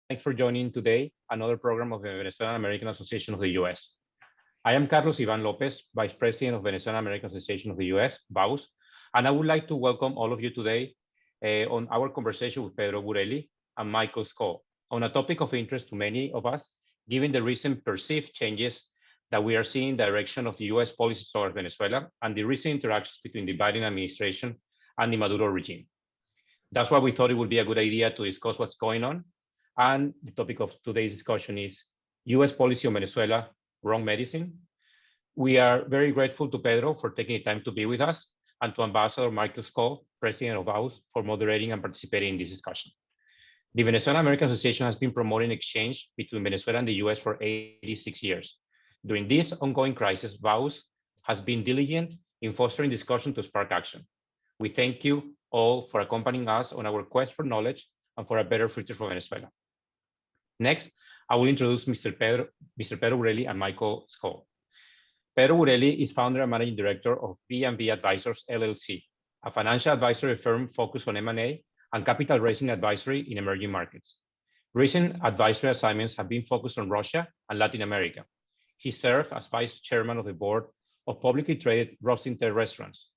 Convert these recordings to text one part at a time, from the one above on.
Thanks for joining today another program of the Venezuelan American Association of the U.S. I am Carlos Ivan Lopez, Vice President of Venezuelan American Association of the U.S., VAUS, and I would like to welcome all of you today on our conversation with Pedro Burelli and Michael Skoll on a topic of interest to many of us, given the recent perceived changes that we are seeing in the direction of the U.S. policy towards Venezuela and the recent interactions between the Biden administration and the Maduro regime. That's why we thought it would be a good idea to discuss what's going on. And the topic of today's discussion is U.S. policy on Venezuela, wrong medicine. We are very grateful to Pedro for taking the time to be with us and to Ambassador Michael Skoll, President of VAUS, for moderating and participating in this discussion. The Venezuelan American Association has been promoting exchange between Venezuela and the U.S. for 86 years. During this ongoing crisis, VAUS has been diligent in fostering discussion to spark action. We thank you all for accompanying us on our quest for knowledge and for a better future for Venezuela. Next, I will introduce Mr. Pedro Burelli and Michael Skoll. Pedro Burelli is founder and managing director of B&B Advisors, LLC, a financial advisory firm focused on M&A and capital raising advisory in emerging markets. Recent advisory assignments have been focused on Russia and Latin America. He served as vice chairman of the board of publicly traded Rosinter Restaurants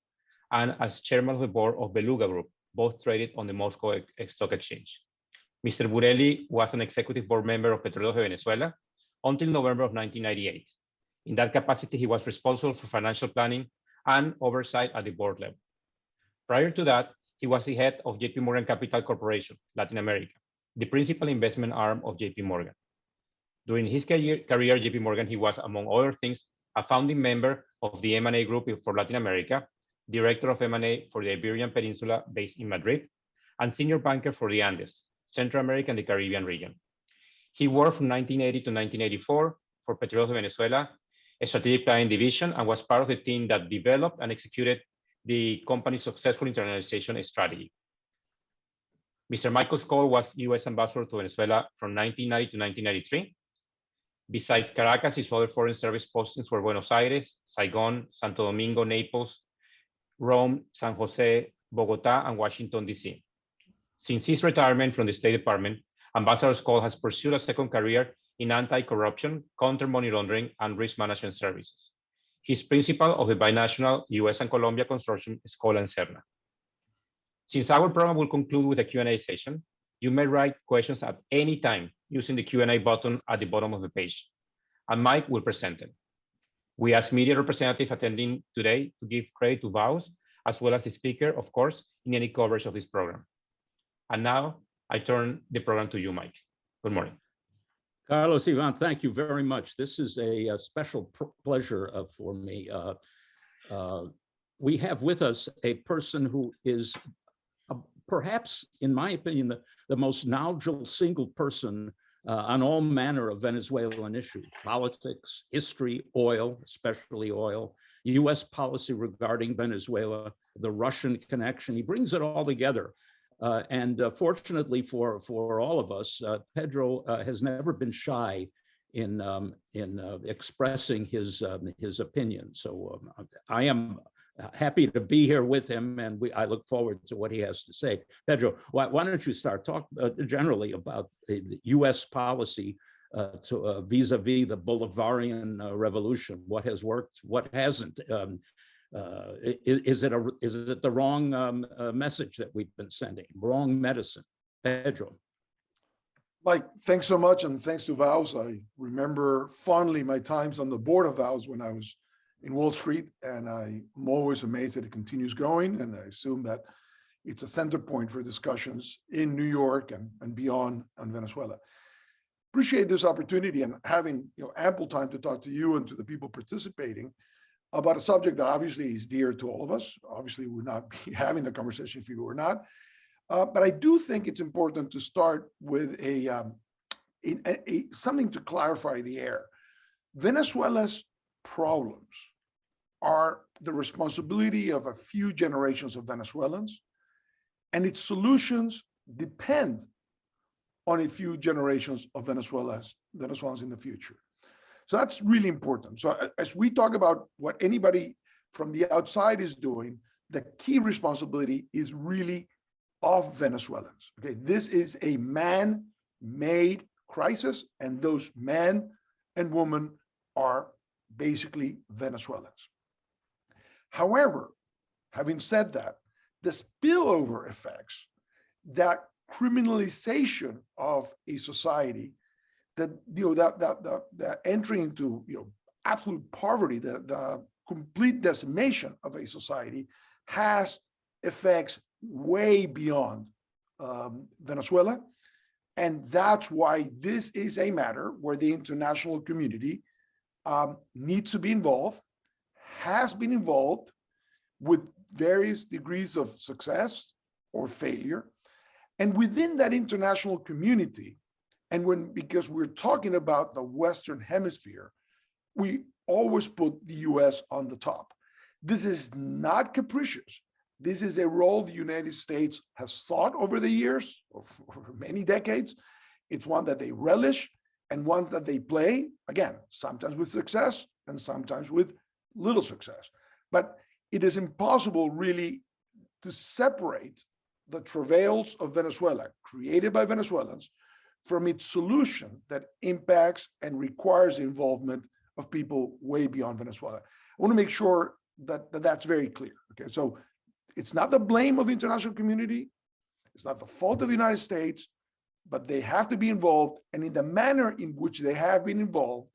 and as chairman of the board of Beluga Group, both traded on the Moscow Stock Exchange. Mr. Burelli was an executive board member of Petróleos de Venezuela until November of 1998. In that capacity, he was responsible for financial planning and oversight at the board level. Prior to that, he was the head of JP Morgan Capital Corporation, Latin America, the principal investment arm of JP Morgan. During his career at JP Morgan, he was, among other things, a founding member of the M&A Group for Latin America, director of M&A for the Iberian Peninsula based in Madrid, and senior banker for the Andes, Central America and the Caribbean region. He worked from 1980 to 1984 for Petróleos de Venezuela, a strategic planning division, and was part of the team that developed and executed the company's successful internationalization strategy. Mr. Michael Skoll was U.S. ambassador to Venezuela from 1990 to 1993. Besides Caracas, his other foreign service postings were Buenos Aires, Saigon, Santo Domingo, Naples, Rome, San Jose, Bogota, and Washington, D.C. Since his retirement from the State Department, Ambassador Skoll has pursued a second career in anti-corruption, counter-money laundering, and risk management services. He's principal of the binational U.S. and Colombia consortium, Skoll and Serna. Since our program will conclude with a Q&A session, you may write questions at any time using the Q&A button at the bottom of the page, and Mike will present them. We ask media representatives attending today to give credit to VAUS, as well as the speaker, of course, in any coverage of this program. And now I turn the program to you, Mike. Good morning. Carlos Ivan, thank you very much. This is a special pleasure for me. We have with us a person who is perhaps, in my opinion, the most knowledgeable single person on all manner of Venezuelan issues: politics, history, oil, especially oil, U.S. policy regarding Venezuela, the Russian connection. He brings it all together. And fortunately for all of us, Pedro has never been shy in expressing his opinion. So I am happy to be here with him, and I look forward to what he has to say. Pedro, why don't you start talk generally about the U.S. policy vis-a-vis the Bolivarian revolution? What has worked? What hasn't? Is it the wrong message that we've been sending? Wrong medicine? Pedro. Mike, thanks so much, and thanks to VAUS. I remember fondly my times on the board of VAUS when I was in Wall Street, and I'm always amazed that it continues going, and I assume that it's a center point for discussions in New York and beyond on Venezuela. Appreciate this opportunity and having ample time to talk to you and to the people participating about a subject that obviously is dear to all of us. Obviously, we would not be having the conversation if you were not. But I do think it's important to start with something to clarify the air. Venezuela's problems are the responsibility of a few generations of Venezuelans, and its solutions depend on a few generations of Venezuelans in the future. So that's really important. So as we talk about what anybody from the outside is doing, the key responsibility is really of Venezuelans. Okay, this is a man man-made crisis, and those men and women are basically Venezuelans. However, having said that, the spillover effects, that criminalization of a society, that that entry into absolute poverty, the complete decimation of a society, has effects way beyond Venezuela. And that's why this is a matter where the international community needs to be involved, has been involved with various degrees of success or failure. And within that international community, and because we're talking about the Western Hemisphere, we always put the US on the top. This is not capricious. This is a role the United States has sought over the years, over many decades. It's one that they relish and one that they play, again, sometimes with success and sometimes with little success. But it is impossible really to separate the travails of Venezuela created by Venezuelans from its solution that impacts and requires the involvement of people way beyond Venezuela. I want to make sure that that's very clear. Okay, so it's not the blame of the international community. It's not the fault of the United States, but they have to be involved. And in the manner in which they have been involved,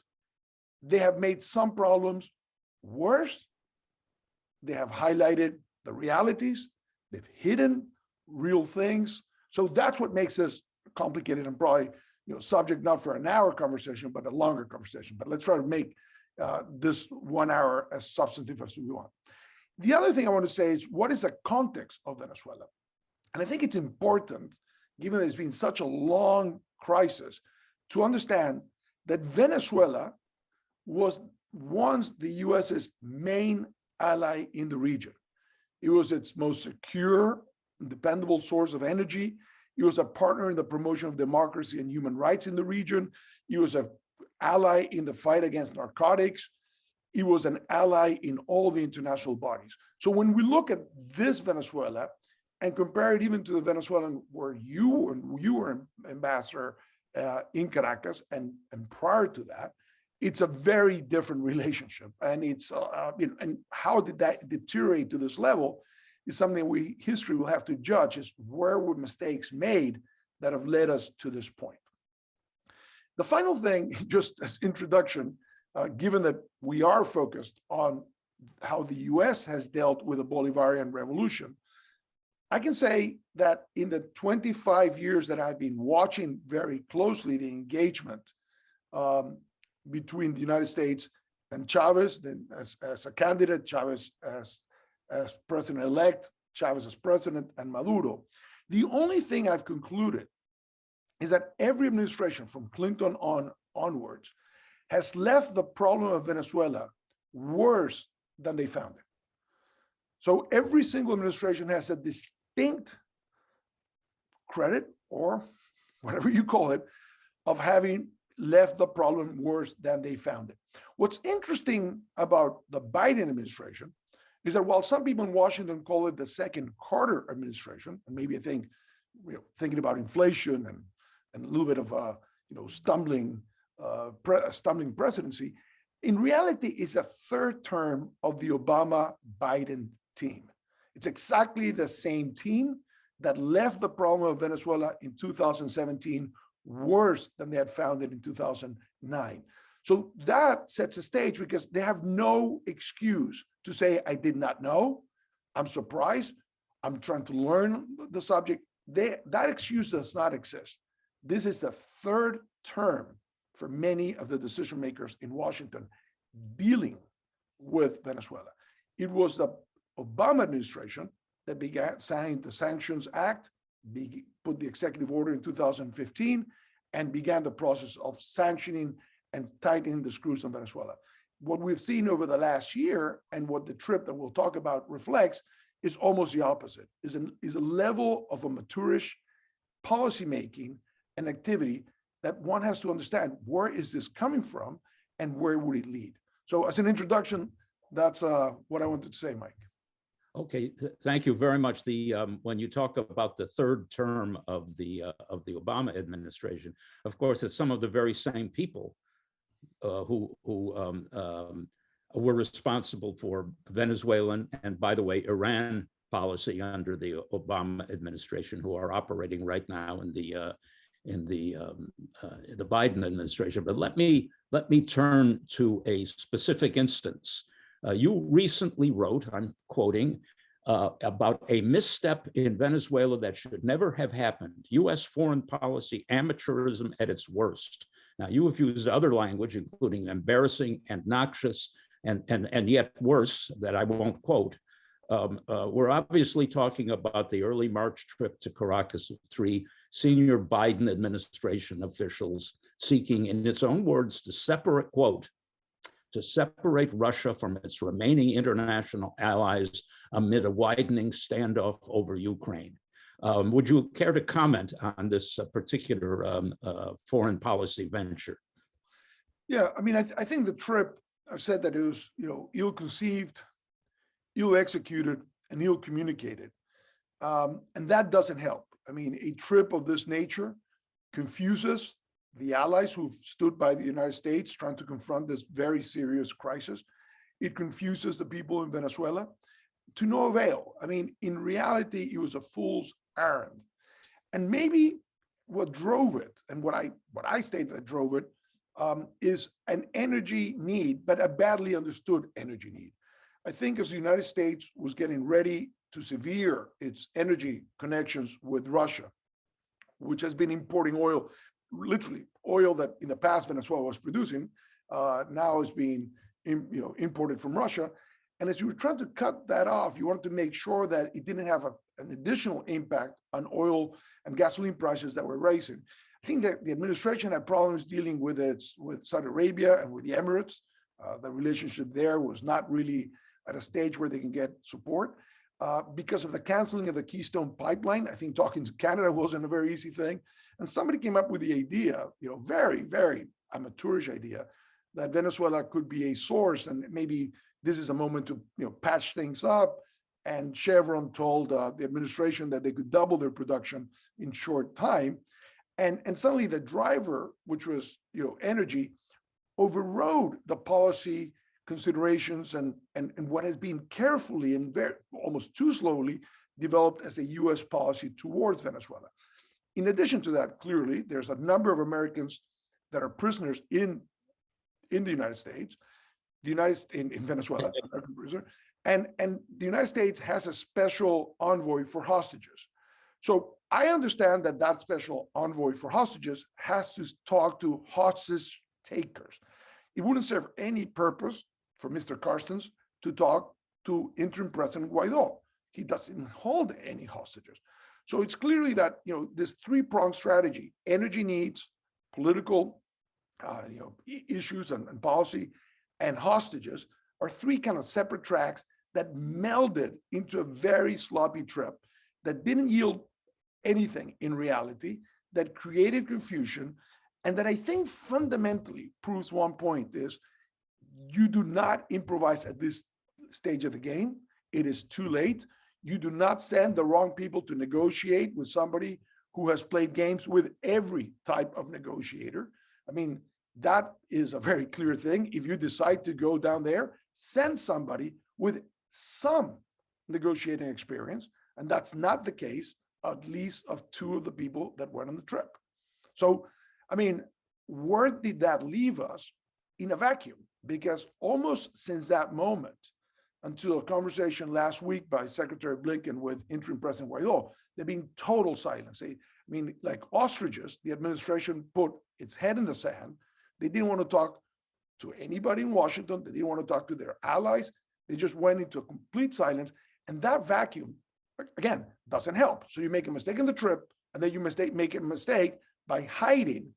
they have made some problems worse. They have highlighted the realities. They've hidden real things. So that's what makes this complicated and probably subject not for an hour conversation, but a longer conversation. But let's try to make this 1 hour as substantive as we want. The other thing I want to say is, what is the context of Venezuela? And I think it's important, given that it's been such a long crisis, to understand that Venezuela was once the US's main ally in the region. It was its most secure and dependable source of energy. It was a partner in the promotion of democracy and human rights in the region. It was an ally in the fight against narcotics. It was an ally in all the international bodies. So when we look at this Venezuela and compare it even to the Venezuelan where you were ambassador in Caracas, and prior to that, it's a very different relationship. And it's and how did that deteriorate to this level is something history will have to judge, is where were mistakes made that have led us to this point. The final thing, just as introduction, given that we are focused on how the US has dealt with the Bolivarian revolution, I can say that in the 25 years that I've been watching very closely the engagement between the United States and Chavez, then as a candidate, Chavez as president-elect, Chavez as president, and Maduro, the only thing I've concluded is that every administration from Clinton onwards has left the problem of Venezuela worse than they found it. So every single administration has a distinct credit, or whatever you call it, of having left the problem worse than they found it. What's interesting about the Biden administration is that while some people in Washington call it the second Carter administration, and maybe I think, thinking about inflation and a little bit of a stumbling presidency, in reality is a third term of the Obama-Biden team. It's exactly the same team that left the problem of Venezuela in 2017 worse than they had found it in 2009. So that sets a stage, because they have no excuse to say, I did not know, I'm surprised, I'm trying to learn the subject. That excuse does not exist. This is the third term for many of the decision makers in Washington dealing with Venezuela. It was the Obama administration that signed the Sanctions Act, put the executive order in 2015, and began the process of sanctioning and tightening the screws on Venezuela. What we've seen over the last year, and what the trip that we'll talk about reflects, is almost the opposite, is a level of a maturish policymaking and activity that one has to understand, where is this coming from and where would it lead? So as an introduction, that's what I wanted to say, Mike. Okay, thank you very much. When you talk about the third term of the Obama administration, of course, it's some of the very same people who were responsible for Venezuelan and, by the way, Iran policy under the Obama administration, who are operating right now in the Biden administration. But let me turn to a specific instance. You recently wrote, I'm quoting, about a misstep in Venezuela that should never have happened. U.S. foreign policy amateurism at its worst. Now, you have used other language, including embarrassing and noxious and yet worse, that I won't quote. We're obviously talking about the early March trip to Caracas of 3 senior Biden administration officials seeking, in its own words, to separate, quote, to separate Russia from its remaining international allies amid a widening standoff over Ukraine. Would you care to comment on this particular foreign policy venture? Yeah, I mean, I think the trip, I've said that it was, ill-conceived, ill-executed, and ill-communicated. And that doesn't help. I mean, a trip of this nature confuses the allies who've stood by the United States trying to confront this very serious crisis. It confuses the people in Venezuela to no avail. I mean, in reality, it was a fool's errand. And maybe what drove it, and what I state that drove it, is an energy need, but a badly understood energy need. I think as the United States was getting ready to sever its energy connections with Russia, which has been importing oil, literally oil that in the past Venezuela was producing, now is being imported from Russia. And as you were trying to cut that off, you wanted to make sure that it didn't have an additional impact on oil and gasoline prices that were rising. I think that the administration had problems dealing with Saudi Arabia and with the Emirates. The relationship there was not really at a stage where they can get support. Because of the canceling of the Keystone pipeline, I think talking to Canada wasn't a very easy thing. And somebody came up with the idea, very, very amateurish idea, that Venezuela could be a source, and maybe this is a moment to patch things up. And Chevron told the administration that they could double their production in short time. And suddenly the driver, which was energy, overrode the policy considerations and what has been carefully and almost too slowly developed as a U.S. policy towards Venezuela. In addition to that, clearly, there's a number of Americans that are prisoners in the United States, in Venezuela, American prisoner, and the United States has a special envoy for hostages. So I understand that special envoy for hostages has to talk to hostage takers. It wouldn't serve any purpose for Mr. Carstens to talk to interim President Guaido. He doesn't hold any hostages. So it's clearly that this three-pronged strategy: energy needs, political issues and policy, and hostages, are 3 kind of separate tracks that melded into a very sloppy trip that didn't yield anything in reality, that created confusion, and that I think fundamentally proves one point: is you do not improvise at this stage of the game. It is too late. You do not send the wrong people to negotiate with somebody who has played games with every type of negotiator. I mean, that is a very clear thing. If you decide to go down there, send somebody with some negotiating experience. And that's not the case, at least of 2 of the people that went on the trip. So, I mean, where did that leave us? In a vacuum, because almost since that moment, until a conversation last week by Secretary Blinken with interim President Guaido, there'd been total silence. I mean, like ostriches, the administration put its head in the sand. They didn't want to talk to anybody in Washington. They didn't want to talk to their allies. They just went into a complete silence. And that vacuum, again, doesn't help. So you make a mistake in the trip, and then you make a mistake by hiding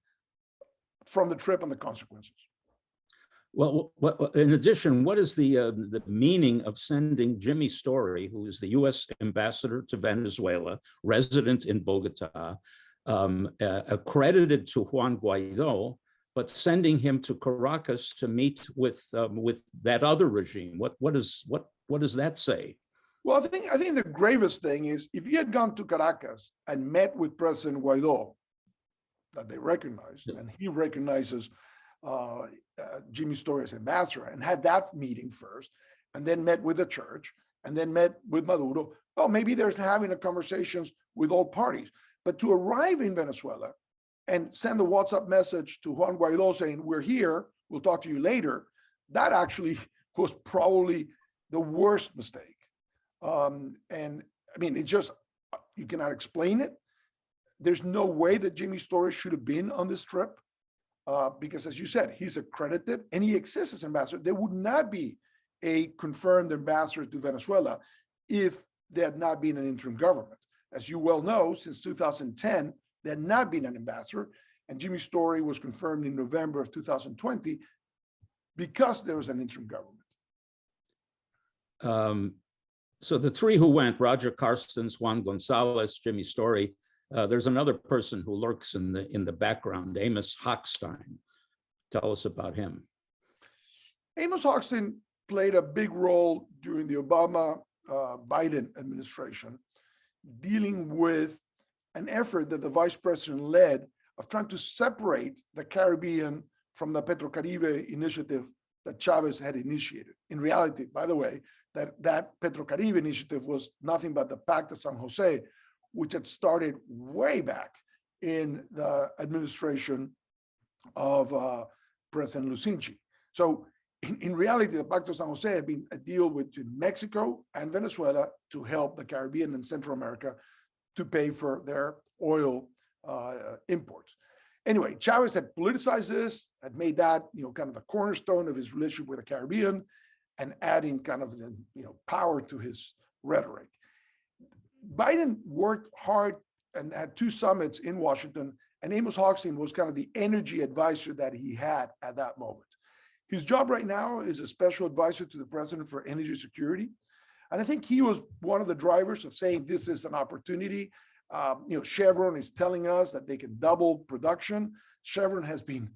from the trip and the consequences. Well, in addition, what is the meaning of sending Jimmy Story, who is the U.S. ambassador to Venezuela, resident in Bogota, accredited to Juan Guaido, but sending him to Caracas to meet with that other regime? What does that say? Well, I think the gravest thing is if you had gone to Caracas and met with President Guaido, that they recognize, and he recognizes Jimmy Story as ambassador, and had that meeting first, and then met with the church, and then met with Maduro. Well, maybe they're having a conversations with all parties. But to arrive in Venezuela and send a WhatsApp message to Juan Guaido saying, we're here, we'll talk to you later, that actually was probably the worst mistake. And I mean, it just, you cannot explain it. There's no way that Jimmy Story should have been on this trip because, as you said, he's accredited and he exists as ambassador. There would not be a confirmed ambassador to Venezuela if there had not been an interim government. As you well know, since 2010, there had not been an ambassador, and Jimmy Story was confirmed in November of 2020 because there was an interim government. So the three who went, Roger Carstens, Juan Gonzalez, Jimmy Story, there's another person who lurks in the background, Amos Hochstein. Tell us about him. Amos Hochstein played a big role during the Obama Biden administration, dealing with an effort that the vice president led of trying to separate the Caribbean from the Petrocaribe initiative that Chavez had initiated. In reality, by the way, that Petrocaribe initiative was nothing but the Pact of San Jose, which had started way back in the administration of President Lucinchi. So in reality, the Pact of San Jose had been a deal between Mexico and Venezuela to help the Caribbean and Central America to pay for their oil imports. Anyway, Chavez had politicized this, had made that, kind of the cornerstone of his relationship with the Caribbean, and adding kind of the, power to his rhetoric. Biden worked hard and had two summits in Washington, and Amos Hochstein was kind of the energy advisor that he had at that moment. His job right now is a special advisor to the president for energy security. And I think he was one of the drivers of saying this is an opportunity. Chevron is telling us that they can double production. Chevron has been,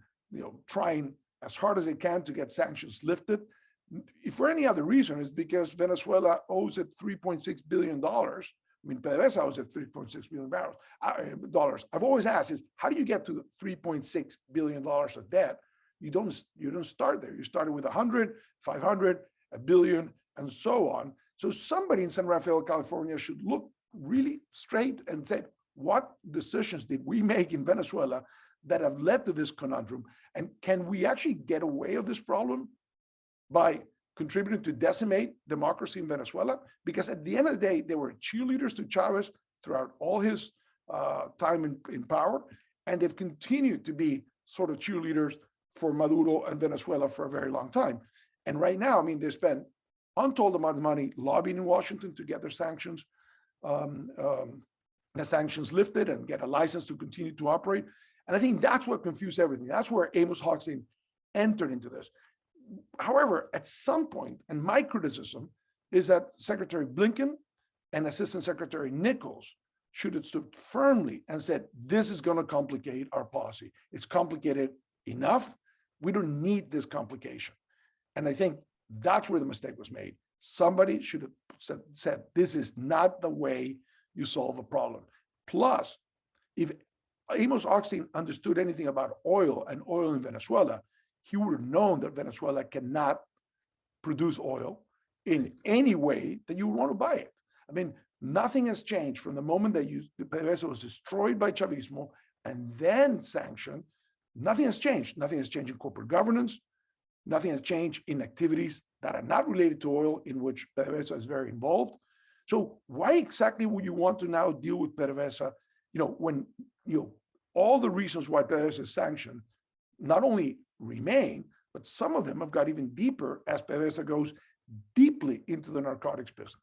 trying as hard as they can to get sanctions lifted. If for any other reason, it's because Venezuela owes it $3.6 billion. I mean, PDVSA owes it $3.6 billion dollars. I've always asked is, how do you get to $3.6 billion of debt? You don't start there. You started with 100, 500, a billion, and so on. So somebody in San Rafael, California should look really straight and say, what decisions did we make in Venezuela that have led to this conundrum? And can we actually get away of this problem by contributing to decimate democracy in Venezuela? Because at the end of the day, they were cheerleaders to Chavez throughout all his time in power, and they've continued to be sort of cheerleaders for Maduro and Venezuela for a very long time. And right now, I mean, they spend untold amount of money lobbying in Washington to get their sanctions, lifted and get a license to continue to operate. And I think that's what confused everything. That's where Amos Hochstein entered into this. However, at some point, and my criticism is that Secretary Blinken and Assistant Secretary Nichols should have stood firmly and said, this is going to complicate our policy. It's complicated enough. We don't need this complication. And I think that's where the mistake was made. Somebody should have said, this is not the way you solve a problem. Plus, if Amos Hochstein understood anything about oil and oil in Venezuela, he would have known that Venezuela cannot produce oil in any way that you would want to buy it. I mean, nothing has changed from the moment that the PDVSA was destroyed by Chavismo and then sanctioned. Nothing has changed. Nothing has changed in corporate governance. Nothing has changed in activities that are not related to oil, in which PDVSA is very involved. So why exactly would you want to now deal with PDVSA, when all the reasons why PDVSA is sanctioned not only remain, but some of them have got even deeper as PDVSA goes deeply into the narcotics business.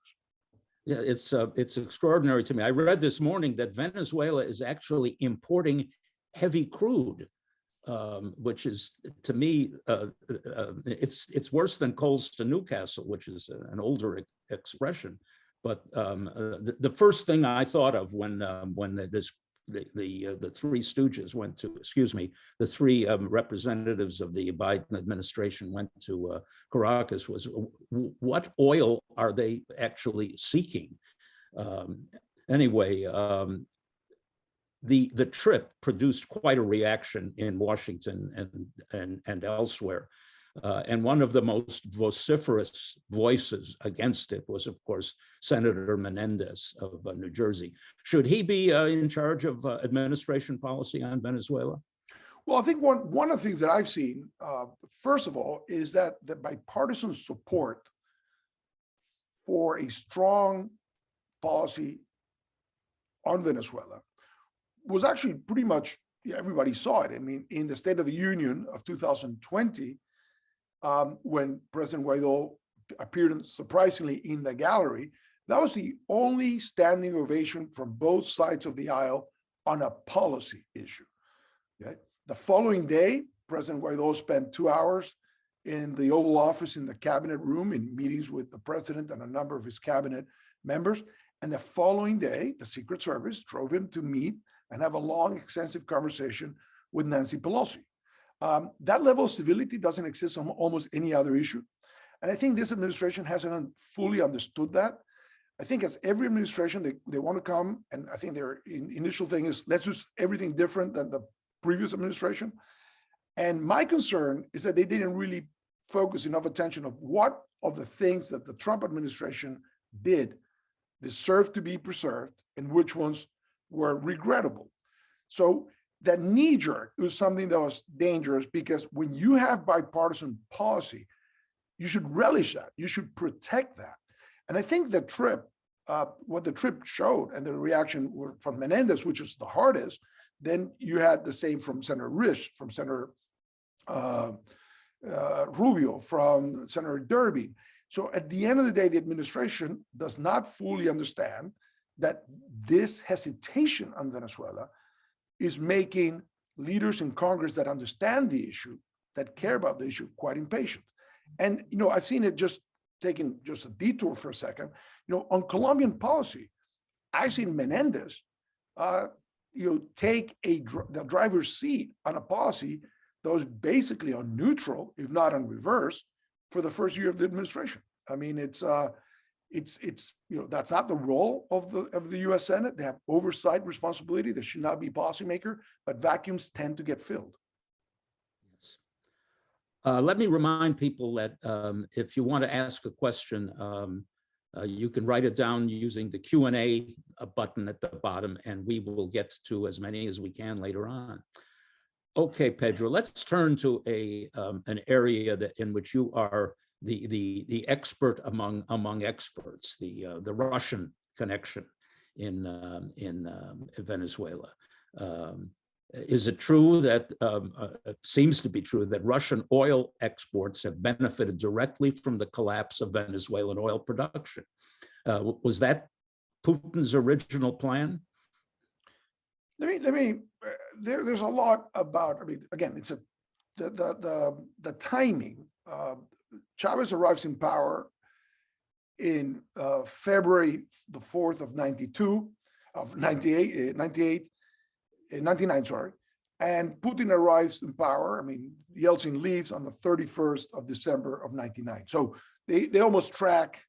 Yeah, it's extraordinary to me. I read this morning that Venezuela is actually importing heavy crude, which is, to me, it's worse than coals to Newcastle, which is an older expression. But the first thing I thought of when this the three stooges went to, excuse me, the three representatives of the Biden administration went to Caracas was, what oil are they actually seeking? Anyway, the trip produced quite a reaction in Washington and elsewhere. And one of the most vociferous voices against it was, of course, Senator Menendez of New Jersey. Should he be in charge of administration policy on Venezuela? Well, I think one of the things that I've seen, first of all, is that the bipartisan support for a strong policy on Venezuela was actually pretty much, everybody saw it. I mean, in the State of the Union of 2020, when President Guaido appeared surprisingly in the gallery, that was the only standing ovation from both sides of the aisle on a policy issue. Okay? The following day, President Guaido spent 2 hours in the Oval Office in the cabinet room in meetings with the president and a number of his cabinet members. And the following day, the Secret Service drove him to meet and have a long, extensive conversation with Nancy Pelosi. That level of civility doesn't exist on almost any other issue. And I think this administration hasn't fully understood that. I think as every administration, they want to come, and I think their initial thing is, let's do everything different than the previous administration. And my concern is that they didn't really focus enough attention of what of the things that the Trump administration did deserve to be preserved and which ones were regrettable. So that knee-jerk was something that was dangerous, because when you have bipartisan policy, you should relish that. You should protect that. And I think the trip, what the trip showed, and the reaction from Menendez, which is the hardest, then you had the same from Senator Risch, from Senator Rubio, from Senator Durbin. So at the end of the day, the administration does not fully understand that this hesitation on Venezuela is making leaders in Congress that understand the issue, that care about the issue, quite impatient. And, I've seen it just taking just a detour for a second, on Colombian policy, I've seen Menendez, take the driver's seat on a policy that was basically on neutral, if not on reverse, for the first year of the administration. I mean, it's that's not the role of the U.S. Senate. They have oversight responsibility. They should not be policymaker, but vacuums tend to get filled. Let me remind people that if you want to ask a question, you can write it down using the Q&A button at the bottom, and we will get to as many as we can later on. Okay, Pedro, let's turn to an area in which you are the expert among experts, the Russian connection in Venezuela. Is it true that it seems to be true that Russian oil exports have benefited directly from the collapse of Venezuelan oil production? Was that Putin's original plan? There's a lot about, again, it's the timing. Chavez arrives in power in February the 4th of 99, sorry. And Putin arrives in power. Yeltsin leaves on the 31st of December of 99. So they almost track,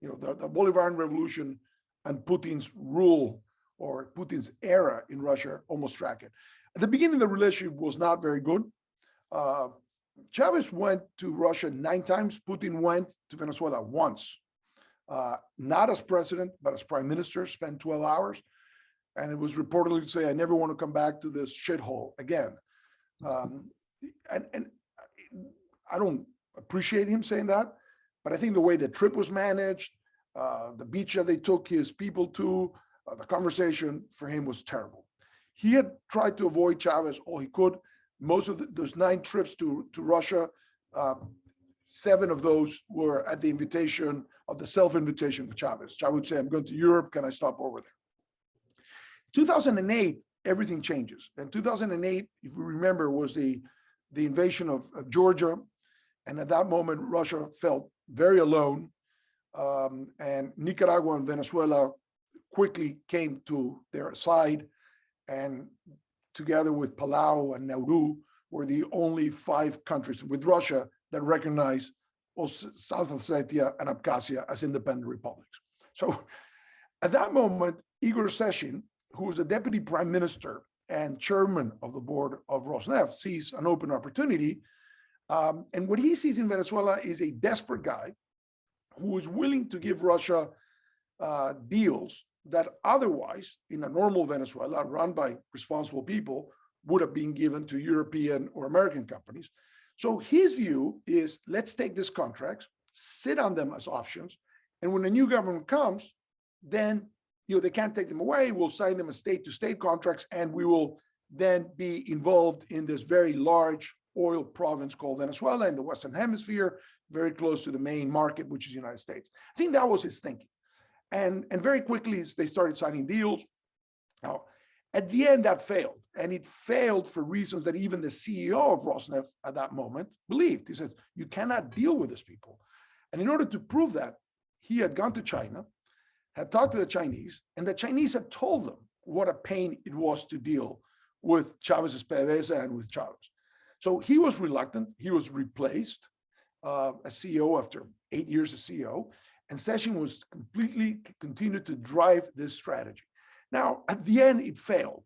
the Bolivarian Revolution and Putin's rule, or Putin's era in Russia, almost track it. At the beginning, the relationship was not very good. Chavez went to Russia 9 times. Putin went to Venezuela once, not as president, but as prime minister, spent 12 hours. And it was reportedly to say, I never want to come back to this shithole again. And I don't appreciate him saying that, but I think the way the trip was managed, the beach that they took his people to, the conversation for him was terrible. He had tried to avoid Chavez all he could. Most of those 9 trips to Russia, 7 of those were at the invitation of the self-invitation of Chavez. Chavez would say, I'm going to Europe, can I stop over there? 2008, everything changes. And 2008, if we remember, was the invasion of Georgia. And at that moment, Russia felt very alone. And Nicaragua and Venezuela quickly came to their side. and together with Palau and Nauru, were the only 5 countries with Russia that recognize South Ossetia and Abkhazia as independent republics. So at that moment, Igor Sechin, who was the deputy prime minister and chairman of the board of Rosneft, sees an open opportunity. And what he sees in Venezuela is a desperate guy who is willing to give Russia deals that otherwise, in a normal Venezuela run by responsible people, would have been given to European or American companies. So his view is, let's take these contracts, sit on them as options, and when a new government comes, then they can't take them away. We'll sign them as state-to-state contracts, and we will then be involved in this very large oil province called Venezuela in the Western Hemisphere, very close to the main market, which is the United States. I think that was his thinking. And very quickly, they started signing deals. Now, at the end, that failed. And it failed for reasons that even the CEO of Rosneft at that moment believed. He says, you cannot deal with these people. And in order to prove that, he had gone to China, had talked to the Chinese, and the Chinese had told them what a pain it was to deal with Chavez's PDVSA and with Chavez. So he was reluctant. He was replaced as CEO after 8 years as CEO. And Sechin was continued to drive this strategy. Now, at the end, it failed.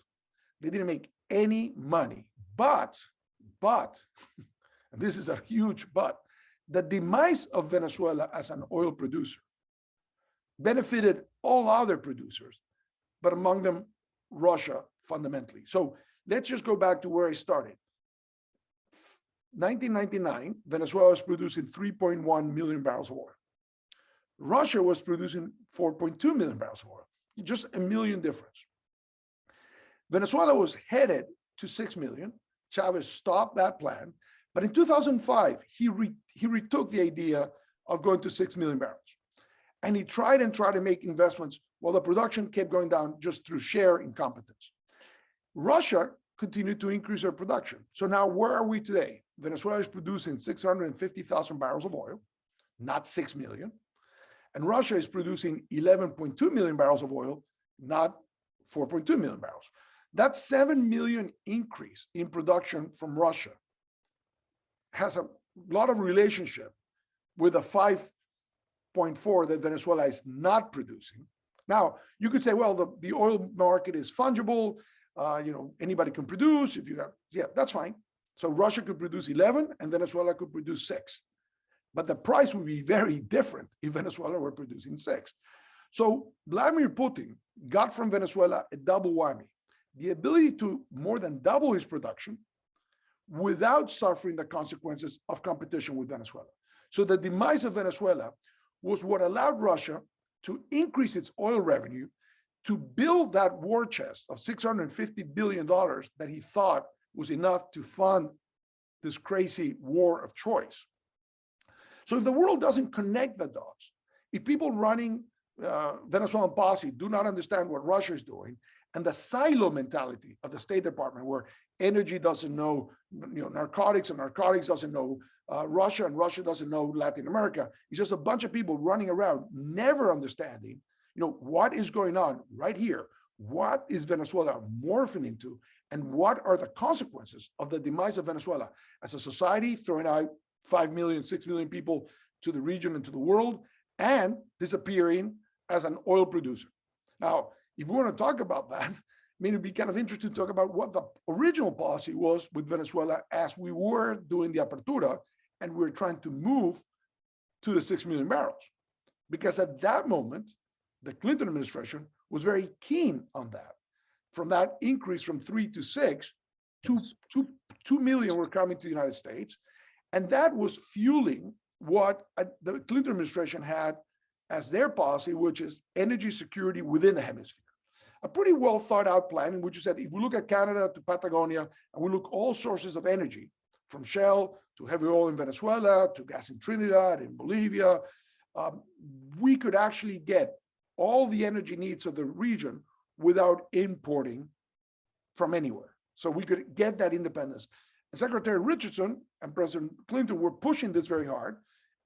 They didn't make any money. But, and this is a huge but, the demise of Venezuela as an oil producer benefited all other producers, but among them, Russia fundamentally. So let's just go back to where I started. 1999, Venezuela was producing 3.1 million barrels of oil. Russia was producing 4.2 million barrels of oil, just a million difference. Venezuela was headed to 6 million. Chavez stopped that plan. But in 2005, he retook the idea of going to 6 million barrels. And he tried to make investments while the production kept going down just through sheer incompetence. Russia continued to increase their production. So now where are we today? Venezuela is producing 650,000 barrels of oil, not 6 million. And Russia is producing 11.2 million barrels of oil, not 4.2 million barrels. That 7 million increase in production from Russia has a lot of relationship with the 5.4 that Venezuela is not producing. Now, you could say, well, the oil market is fungible. Anybody can produce. If you got, yeah, that's fine. So Russia could produce 11 and Venezuela could produce 6. But the price would be very different if Venezuela were producing 6. So Vladimir Putin got from Venezuela a double whammy: the ability to more than double his production without suffering the consequences of competition with Venezuela. So the demise of Venezuela was what allowed Russia to increase its oil revenue, to build that war chest of $650 billion that he thought was enough to fund this crazy war of choice. So if the world doesn't connect the dots, if people running Venezuelan policy do not understand what Russia is doing, and the silo mentality of the State Department, where energy doesn't know, narcotics, and narcotics doesn't know Russia, and Russia doesn't know Latin America, it's just a bunch of people running around, never understanding, what is going on right here. What is Venezuela morphing into, and what are the consequences of the demise of Venezuela as a society, throwing out 5 million, 6 million people to the region and to the world, and disappearing as an oil producer. Now, if we want to talk about that, it'd be kind of interesting to talk about what the original policy was with Venezuela as we were doing the apertura and we were trying to move to the 6 million barrels. Because at that moment, the Clinton administration was very keen on that. From that increase from 3 to 6, 2 million were coming to the United States. And that was fueling what the Clinton administration had as their policy, which is energy security within the hemisphere. A pretty well thought out plan in which you said, if we look at Canada to Patagonia, and we look all sources of energy, from Shell to heavy oil in Venezuela, to gas in Trinidad, in Bolivia, we could actually get all the energy needs of the region without importing from anywhere. So we could get that independence. And Secretary Richardson and President Clinton were pushing this very hard,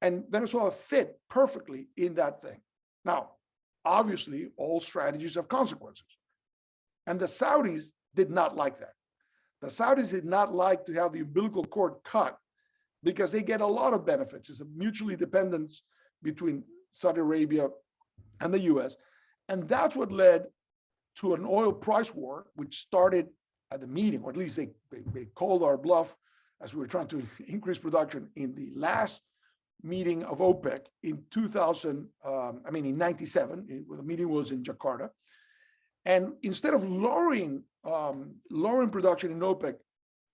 and Venezuela fit perfectly in that thing. Now, obviously, all strategies have consequences. And the Saudis did not like that. The Saudis did not like to have the umbilical cord cut because they get a lot of benefits. It's a mutually dependence between Saudi Arabia and the US. And that's what led to an oil price war, which started at the meeting, or at least they called our bluff as we were trying to increase production in the last meeting of OPEC in 97, the meeting was in Jakarta. And instead of lowering production in OPEC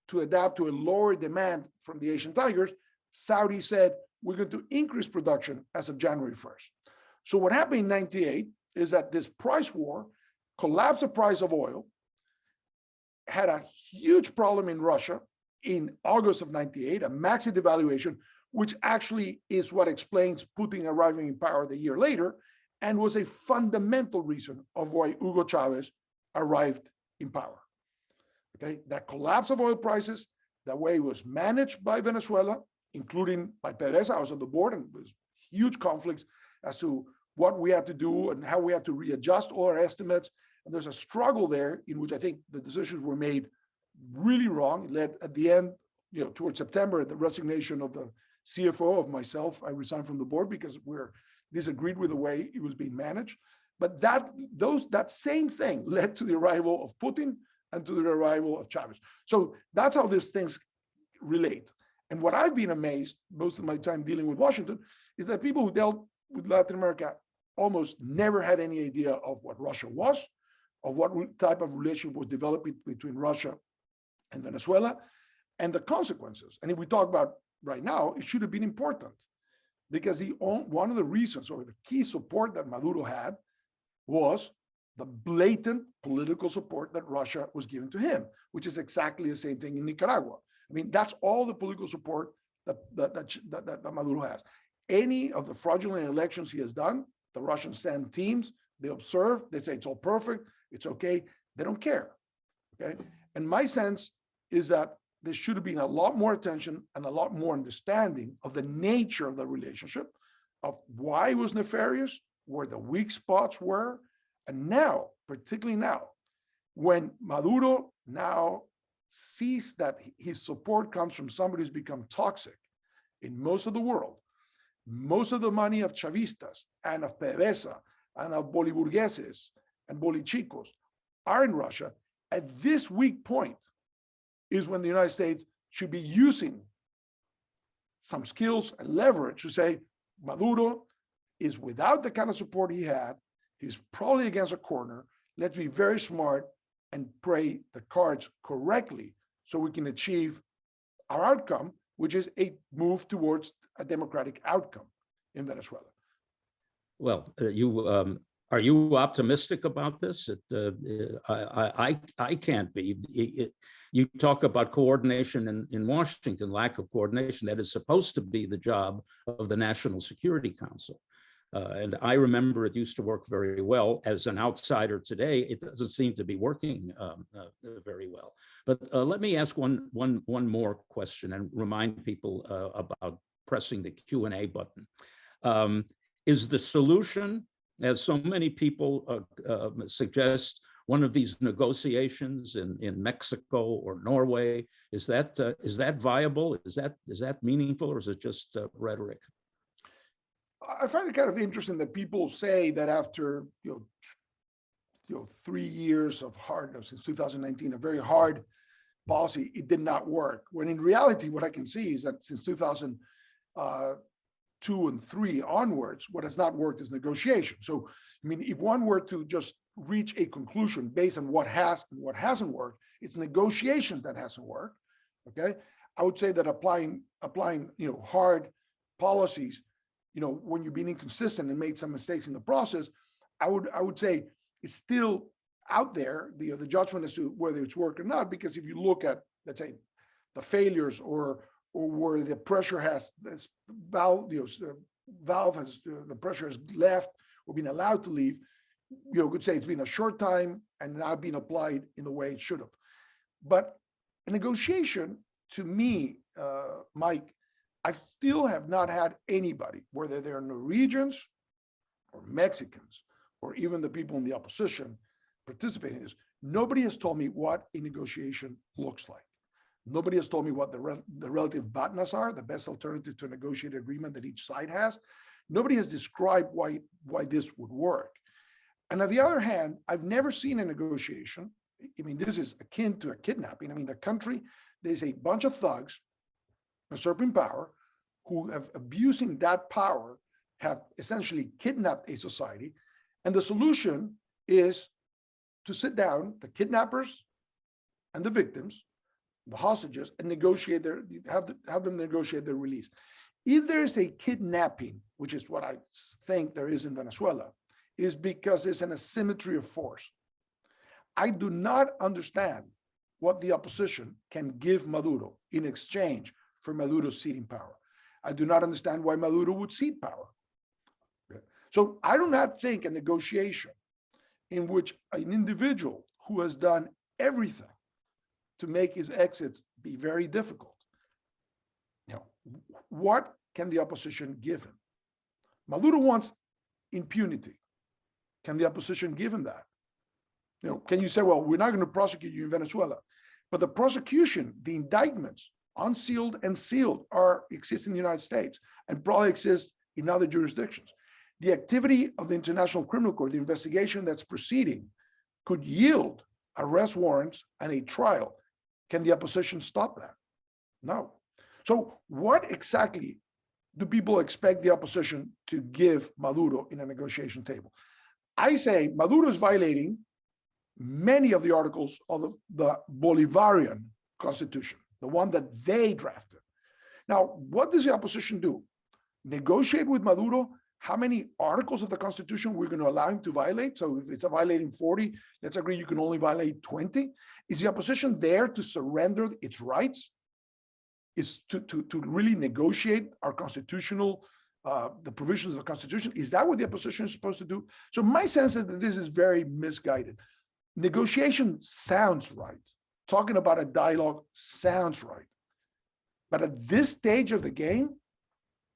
to adapt to a lower demand from the Asian tigers, Saudi said, we're going to increase production as of January 1st. So what happened in 98 is that this price war collapsed the price of oil, had a huge problem in Russia in August of 98, a massive devaluation, which actually is what explains Putin arriving in power the year later, and was a fundamental reason of why Hugo Chavez arrived in power. Okay, that collapse of oil prices, the way it was managed by Venezuela, including by PDVSA, I was on the board, and there was huge conflicts as to what we had to do and how we had to readjust all our estimates. And there's a struggle there in which I think the decisions were made really wrong. It led at the end, towards September, the resignation of the CFO, of myself. I resigned from the board because we're disagreed with the way it was being managed. But that same thing led to the arrival of Putin and to the arrival of Chavez. So that's how these things relate. And what I've been amazed most of my time dealing with Washington is that people who dealt with Latin America almost never had any idea of what Russia was, of what type of relationship was developing between Russia and Venezuela, and the consequences. And if we talk about right now, it should have been important, because one of the reasons, or the key support that Maduro had, was the blatant political support that Russia was giving to him, which is exactly the same thing in Nicaragua. I mean, that's all the political support that Maduro has. Any of the fraudulent elections he has done, the Russians send teams, they observe, they say it's all perfect, it's okay. They don't care, okay? And my sense is that there should have been a lot more attention and a lot more understanding of the nature of the relationship, of why it was nefarious, where the weak spots were. And now, particularly now, when Maduro now sees that his support comes from somebody who's become toxic in most of the world, most of the money of Chavistas and of PDVSA and of Boliburgueses and Bolichicos are in Russia, at this weak point is when the United States should be using some skills and leverage to say, Maduro is without the kind of support he had, he's probably against a corner, let's be very smart and play the cards correctly so we can achieve our outcome, which is a move towards a democratic outcome in Venezuela. Well, are you optimistic about this? I can't be. You talk about coordination in Washington, lack of coordination. That is supposed to be the job of the National Security Council. And I remember it used to work very well. As an outsider today, it doesn't seem to be working very well. But let me ask one more question and remind people about pressing the Q&A button. Is the solution, as so many people suggest, one of these negotiations in Mexico or Norway? Is that viable? Is that meaningful, or is it just rhetoric? I find it kind of interesting that people say that after 3 years of hardness, since 2019, a very hard policy, it did not work. When in reality, what I can see is that since 2002 and 3 onwards, what has not worked is negotiation. So, I mean, if one were to just reach a conclusion based on what has and what hasn't worked, it's negotiation that hasn't worked. Okay, I would say that applying hard policies, when you've been inconsistent and made some mistakes in the process, I would say it's still out there, the judgment as to whether it's worked or not. Because if you look at, let's say, the failures or where the pressure has the pressure has left or been allowed to leave, could say it's been a short time and not been applied in the way it should have. But a negotiation, to me, Mike, I still have not had anybody, whether they're Norwegians or Mexicans or even the people in the opposition participating in this, Nobody has told me what a negotiation looks like. Nobody has told me what the relative BATNAs are, the best alternative to a negotiated agreement that each side has. Nobody has described why this would work. And on the other hand, I've never seen a negotiation. I mean, this is akin to a kidnapping. I mean, the country, there's a bunch of thugs usurping power who have abusing that power, have essentially kidnapped a society. And the solution is to sit down, the kidnappers and the victims, the hostages, and negotiate have them negotiate their release. If there is a kidnapping, which is what I think there is in Venezuela, is because it's an asymmetry of force. I do not understand what the opposition can give Maduro in exchange for Maduro ceding power. I do not understand why Maduro would cede power. So I do not think a negotiation in which an individual who has done everything to make his exit be very difficult, what can the opposition give him? Maduro wants impunity. Can the opposition give him that? Can you say, well, we're not going to prosecute you in Venezuela, but the prosecution, the indictments, unsealed and sealed, exist in the United States and probably exist in other jurisdictions. The activity of the International Criminal Court, the investigation that's proceeding, could yield arrest warrants and a trial. Can the opposition stop that? No. So what exactly do people expect the opposition to give Maduro in a negotiation table? I say Maduro is violating many of the articles of the Bolivarian constitution, the one that they drafted. Now, what does the opposition do? Negotiate with Maduro how many articles of the constitution we're going to allow him to violate. So if it's violating 40, let's agree you can only violate 20. Is the opposition there to surrender its rights? Is to really negotiate our constitutional, the provisions of the constitution? Is that what the opposition is supposed to do? So my sense is that this is very misguided. Negotiation sounds right. Talking about a dialogue sounds right. But at this stage of the game,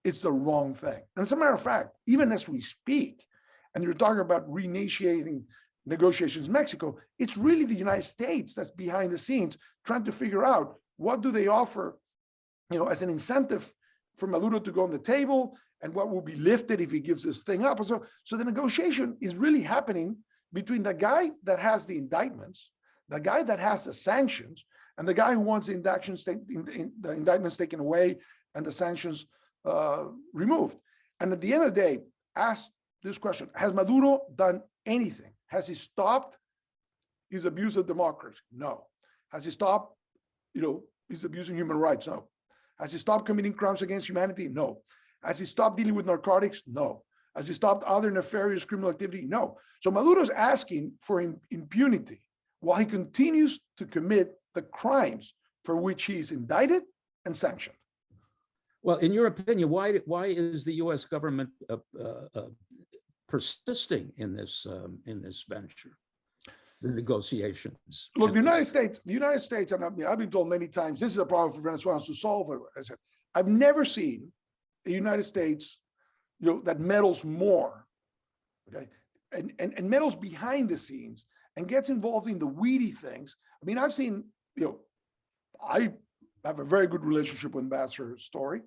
it's the wrong thing. And as a matter of fact, even as we speak, and you're talking about reinitiating negotiations in Mexico, it's really the United States that's behind the scenes trying to figure out what do they offer, as an incentive for Maduro to go on the table, and what will be lifted if he gives this thing up. So the negotiation is really happening between the guy that has the indictments, the guy that has the sanctions, and the guy who wants the indictments taken away and the sanctions removed. And at the end of the day, ask this question: has Maduro done anything? Has he stopped his abuse of democracy? No. Has he stopped, he's abusing human rights? No. Has he stopped committing crimes against humanity? No. Has he stopped dealing with narcotics? No. Has he stopped other nefarious criminal activity? No. So Maduro's asking for impunity while he continues to commit the crimes for which he is indicted and sanctioned. Well, in your opinion, why is the U.S. government persisting in this venture, the negotiations? Look, the United States, and I've been told many times, this is a problem for Venezuelans to solve. I said, I've never seen the United States, that meddles more, okay, and meddles behind the scenes and gets involved in the weedy things. I mean, I've seen, I have a very good relationship with Ambassador Story.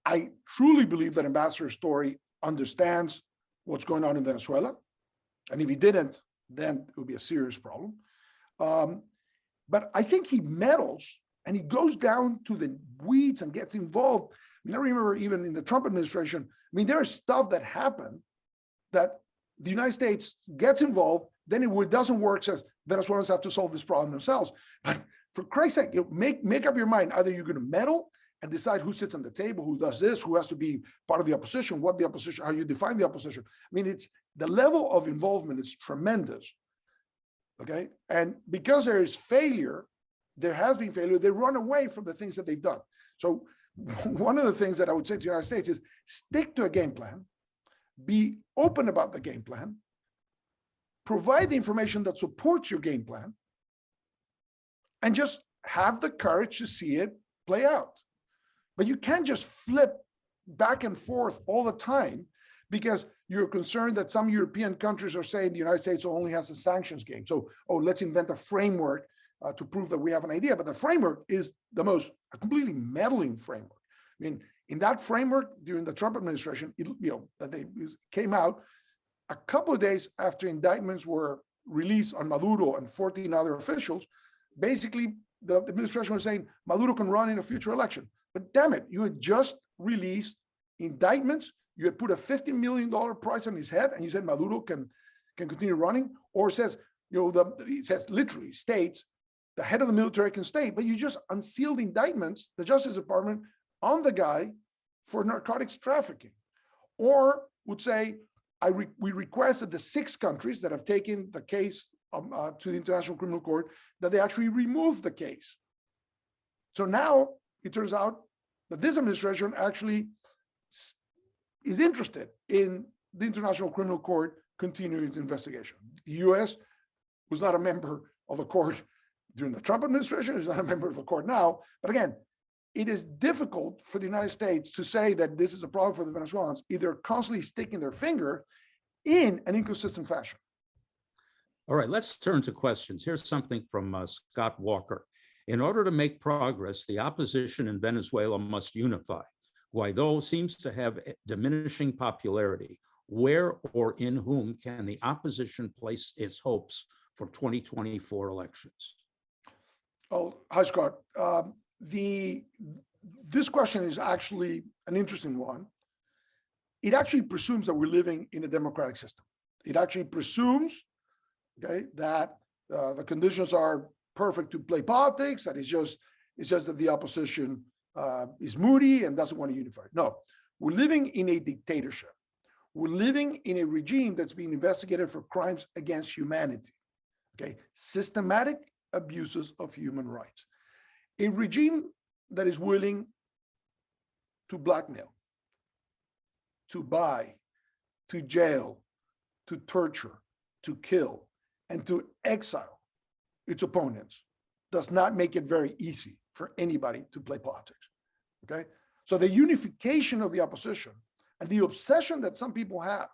I truly believe that Ambassador Story understands what's going on in Venezuela. And if he didn't, then it would be a serious problem. But I think he meddles and he goes down to the weeds and gets involved. I remember even in the Trump administration, there is stuff that happened that the United States gets involved, then it doesn't work, says Venezuelans have to solve this problem themselves. But for Christ's sake, make up your mind. Either you're going to meddle and decide who sits on the table, who does this, who has to be part of the opposition, what the opposition, how you define the opposition. It's the level of involvement is tremendous. Okay. And because there is failure, there has been failure, they run away from the things that they've done. So one of the things that I would say to the United States is stick to a game plan, be open about the game plan, provide the information that supports your game plan, and just have the courage to see it play out. But you can't just flip back and forth all the time, because you're concerned that some European countries are saying the United States only has a sanctions game. So, oh, let's invent a framework to prove that we have an idea. But the framework is a completely meddling framework. I mean, in that framework during the Trump administration, came out a couple of days after indictments were released on Maduro and 14 other officials. Basically, the administration was saying Maduro can run in a future election. But damn it, you had just released indictments. You had put a $50 million price on his head, and you said Maduro can continue running, or says, it says literally states the head of the military can stay, but you just unsealed indictments, the Justice Department, on the guy for narcotics trafficking, or would say, we request that the 6 countries that have taken the case to the International Criminal Court, that they actually remove the case. So now it turns out that this administration actually is interested in the International Criminal Court continuing its investigation. The US was not a member of the court during the Trump administration, is not a member of the court now. But again, it is difficult for the United States to say that this is a problem for the Venezuelans if they're constantly sticking their finger in an inconsistent fashion. All right, let's turn to questions. Here's something from Scott Walker. In order to make progress, the opposition in Venezuela must unify. Guaido seems to have diminishing popularity. Where or in whom can the opposition place its hopes for 2024 elections? Oh, hi, Scott. This question is actually an interesting one. It actually presumes that we're living in a democratic system. It actually presumes, okay, that the conditions are perfect to play politics, that it's just that the opposition is moody and doesn't want to unify. No, we're living in a dictatorship. We're living in a regime that's being investigated for crimes against humanity, okay? Systematic abuses of human rights. A regime that is willing to blackmail, to buy, to jail, to torture, to kill, and to exile its opponents does not make it very easy for anybody to play politics, okay? So the unification of the opposition and the obsession that some people have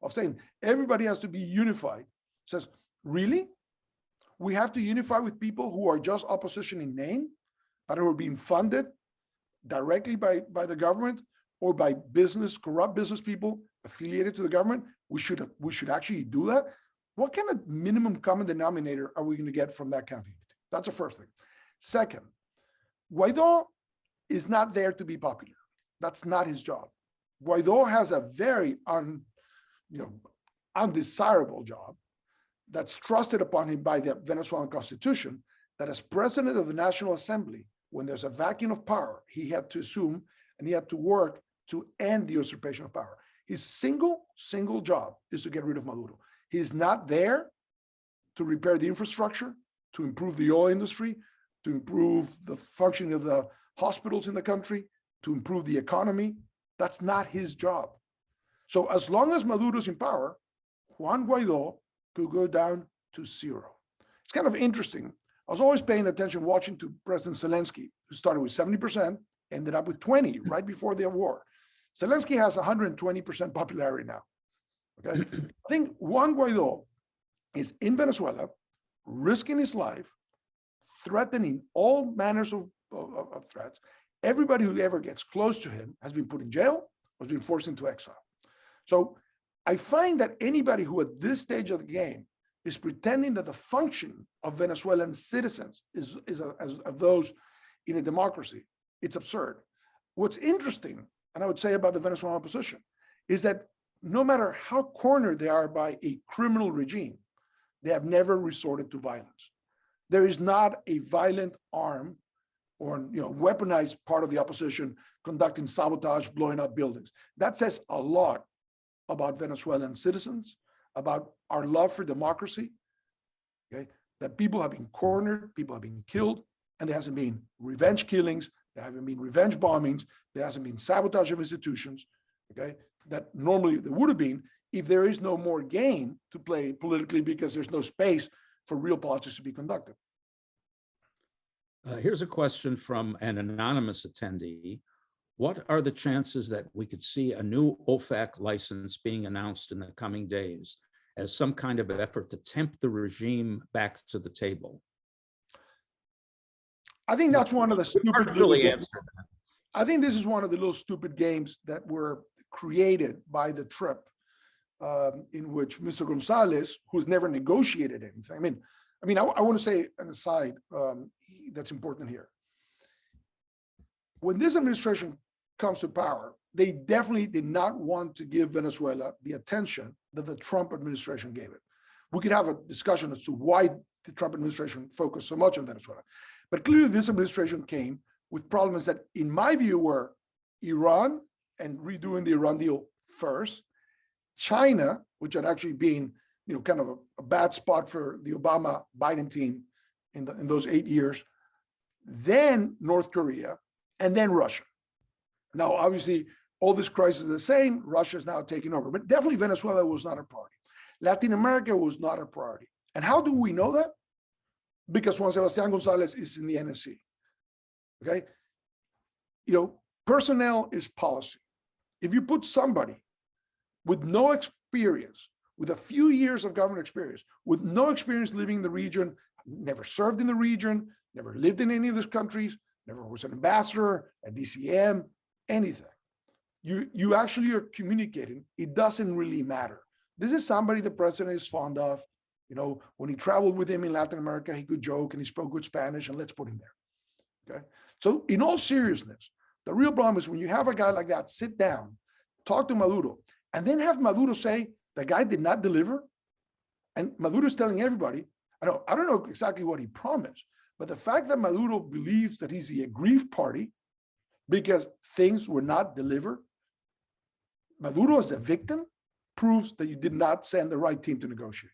of saying everybody has to be unified says, really? We have to unify with people who are just opposition in name, but who are being funded directly by the government or by corrupt business people affiliated to the government? We should actually do that. What kind of minimum common denominator are we going to get from that kind of unity? That's the first thing. Second, Guaido is not there to be popular. That's not his job. Guaido has a very undesirable job that's trusted upon him by the Venezuelan Constitution, that as president of the National Assembly, when there's a vacuum of power, he had to assume and he had to work to end the usurpation of power. His single job is to get rid of Maduro. He's not there to repair the infrastructure, to improve the oil industry, to improve the functioning of the hospitals in the country, to improve the economy. That's not his job. So as long as Maduro's in power, Juan Guaido could go down to 0. It's kind of interesting. I was always paying attention watching to President Zelensky, who started with 70%, ended up with 20 right before the war. Zelensky has 120% popularity now. Okay, I think Juan Guaido is in Venezuela, risking his life, threatening all manners of threats. Everybody who ever gets close to him has been put in jail, has been forced into exile. So I find that anybody who at this stage of the game is pretending that the function of Venezuelan citizens is of those in a democracy, it's absurd. What's interesting, and I would say about the Venezuelan opposition, is that no matter how cornered they are by a criminal regime, they have never resorted to violence. There is not a violent arm or weaponized part of the opposition conducting sabotage, blowing up buildings. That says a lot about Venezuelan citizens, about our love for democracy, okay? That people have been cornered, people have been killed, and there hasn't been revenge killings, there haven't been revenge bombings, there hasn't been sabotage of institutions, okay? That normally there would have been if there is no more game to play politically because there's no space for real politics to be conducted. Here's a question from an anonymous attendee. What are the chances that we could see a new OFAC license being announced in the coming days as some kind of effort to tempt the regime back to the table? I think that's one of the stupid little Really games. answer that. I think this is one of the little stupid games that were created by the trip, in which Mr. Gonzalez, who's never negotiated anything. I want to say an aside that's important here. When this administration comes to power, they definitely did not want to give Venezuela the attention that the Trump administration gave it. We could have a discussion as to why the Trump administration focused so much on Venezuela. But clearly this administration came with problems that, in my view, were Iran and redoing the Iran deal first, China, which had actually been, kind of a bad spot for the Obama-Biden team in those 8 years, then North Korea, and then Russia. Now, obviously, all this crisis is the same. Russia is now taking over, but definitely Venezuela was not a priority. Latin America was not a priority. And how do we know that? Because Juan Sebastián González is in the NSC. Okay, personnel is policy. If you put somebody with no experience, with a few years of government experience, with no experience living in the region, never served in the region, never lived in any of these countries, never was an ambassador, a DCM, anything, you actually are communicating. It doesn't really matter. This is somebody the president is fond of. When he traveled with him in Latin America, he could joke and he spoke good Spanish, and let's put him there. Okay. So in all seriousness, the real problem is when you have a guy like that sit down, talk to Maduro, and then have Maduro say the guy did not deliver. And Maduro is telling everybody, I don't know exactly what he promised, but the fact that Maduro believes that he's the aggrieved party because things were not delivered, Maduro as a victim proves that you did not send the right team to negotiate.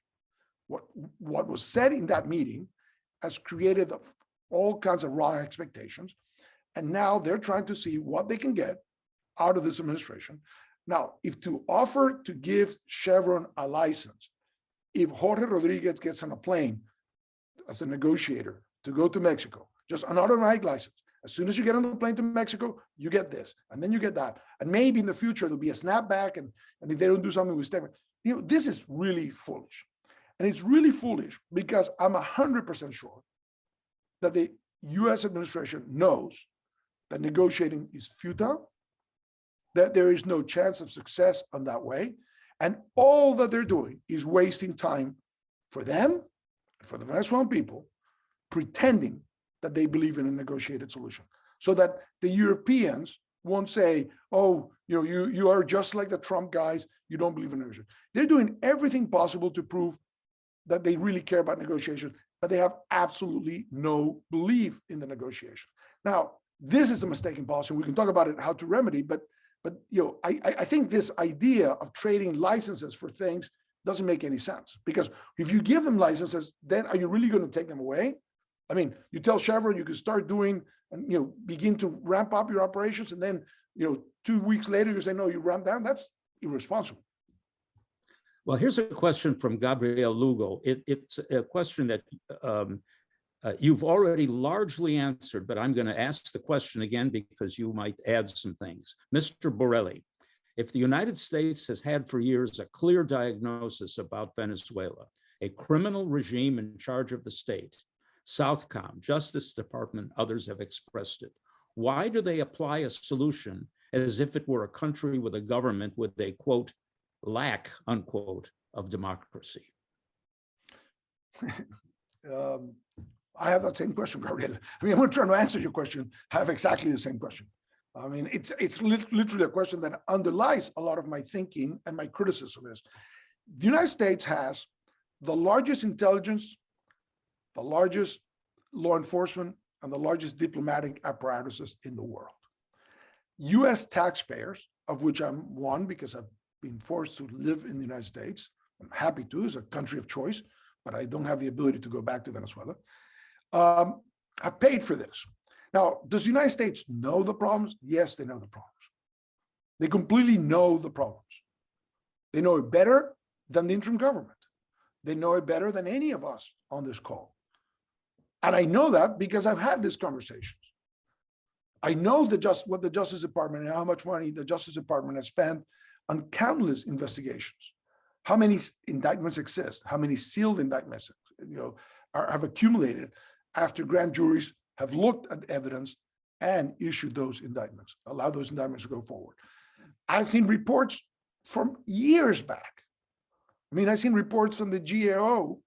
What was said in that meeting has created all kinds of wrong expectations. And now they're trying to see what they can get out of this administration. Now, if to offer to give Chevron a license, if Jorge Rodriguez gets on a plane as a negotiator to go to Mexico, just an automatic license. As soon as you get on the plane to Mexico, you get this, and then you get that. And maybe in the future, there'll be a snapback, and if they don't do something with Stephen, this is really foolish. And it's really foolish because I'm 100% sure that the US administration knows that negotiating is futile, that there is no chance of success on that way. And all that they're doing is wasting time for them, for the Venezuelan people, pretending that they believe in a negotiated solution, so that the Europeans won't say, oh, you are just like the Trump guys, you don't believe in negotiation. They're doing everything possible to prove that they really care about negotiation, but they have absolutely no belief in the negotiation. Now, this is a mistaken policy. We can talk about it, how to remedy, but I think this idea of trading licenses for things doesn't make any sense, because if you give them licenses, then are you really going to take them away? I mean, you tell Chevron you can start doing and begin to ramp up your operations, and then 2 weeks later you say no, you ramp down. That's irresponsible. Well, here's a question from Gabriel Lugo. It's a question that you've already largely answered, but I'm going to ask the question again because you might add some things. Mr. Borelli, if the United States has had for years a clear diagnosis about Venezuela, a criminal regime in charge of the state, Southcom, Justice Department, others have expressed it, why do they apply a solution as if it were a country with a government with a, quote, lack, unquote, of democracy? I have that same question, Gabriel. I'm trying to answer your question. I have exactly the same question. It's literally a question that underlies a lot of my thinking and my criticism is, the United States has the largest intelligence, the largest law enforcement, and the largest diplomatic apparatuses in the world. US taxpayers, of which I'm one because I've been forced to live in the United States. I'm happy to, it's a country of choice, but I don't have the ability to go back to Venezuela. I paid for this. Now, does the United States know the problems? Yes, they know the problems. They completely know the problems. They know it better than the interim government. They know it better than any of us on this call. And I know that because I've had these conversations. I know what the Justice Department and how much money the Justice Department has spent on countless investigations. How many indictments exist? How many sealed indictments, have accumulated after grand juries have looked at evidence and issued those indictments, allow those indictments to go forward. I've seen reports from years back. I mean, I've seen reports from the GAO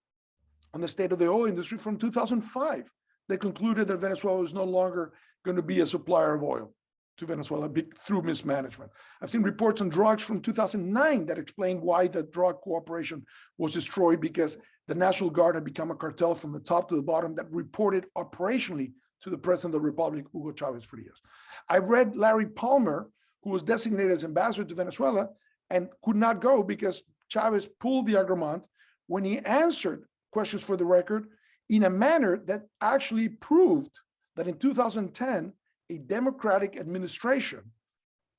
on the state of the oil industry from 2005. They concluded that Venezuela was no longer going to be a supplier of oil to Venezuela through mismanagement. I've seen reports on drugs from 2009 that explain why the drug cooperation was destroyed, because the National Guard had become a cartel from the top to the bottom that reported operationally to the President of the Republic, Hugo Chavez Frias. I read Larry Palmer, who was designated as ambassador to Venezuela and could not go because Chavez pulled the agrement when he answered questions for the record in a manner that actually proved that in 2010, a Democratic administration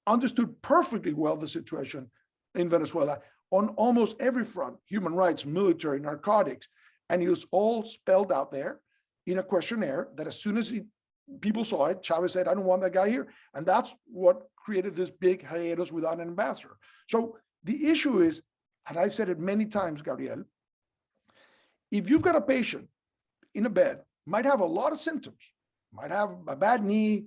understood perfectly well the situation in Venezuela on almost every front: human rights, military, narcotics, and it was all spelled out there in a questionnaire that as soon as people saw it, Chavez said, I don't want that guy here. And that's what created this big hiatus without an ambassador. So the issue is, and I've said it many times, Gabriel, if you've got a patient in a bed, might have a lot of symptoms, might have a bad knee,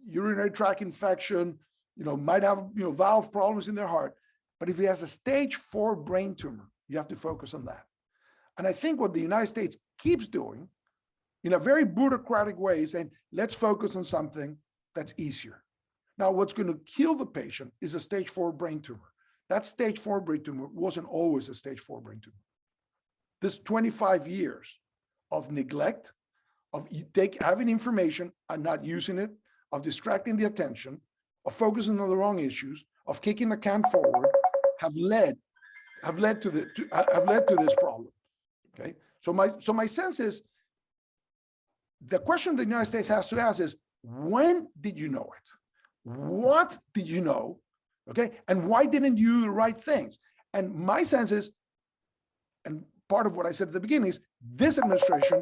urinary tract infection, might have valve problems in their heart, but if he has a stage 4 brain tumor, you have to focus on that. And I think what the United States keeps doing in a very bureaucratic way is saying, let's focus on something that's easier. Now, what's going to kill the patient is a stage 4 brain tumor. That stage 4 brain tumor wasn't always a stage 4 brain tumor. This 25 years of neglect, of having information and not using it, of distracting the attention, of focusing on the wrong issues, of kicking the can forward, have led to this problem. Okay, so my sense is, the question the United States has to ask is, when did you know it? What did you know? Okay, and why didn't you do the right things? And my sense is, and part of what I said at the beginning is, this administration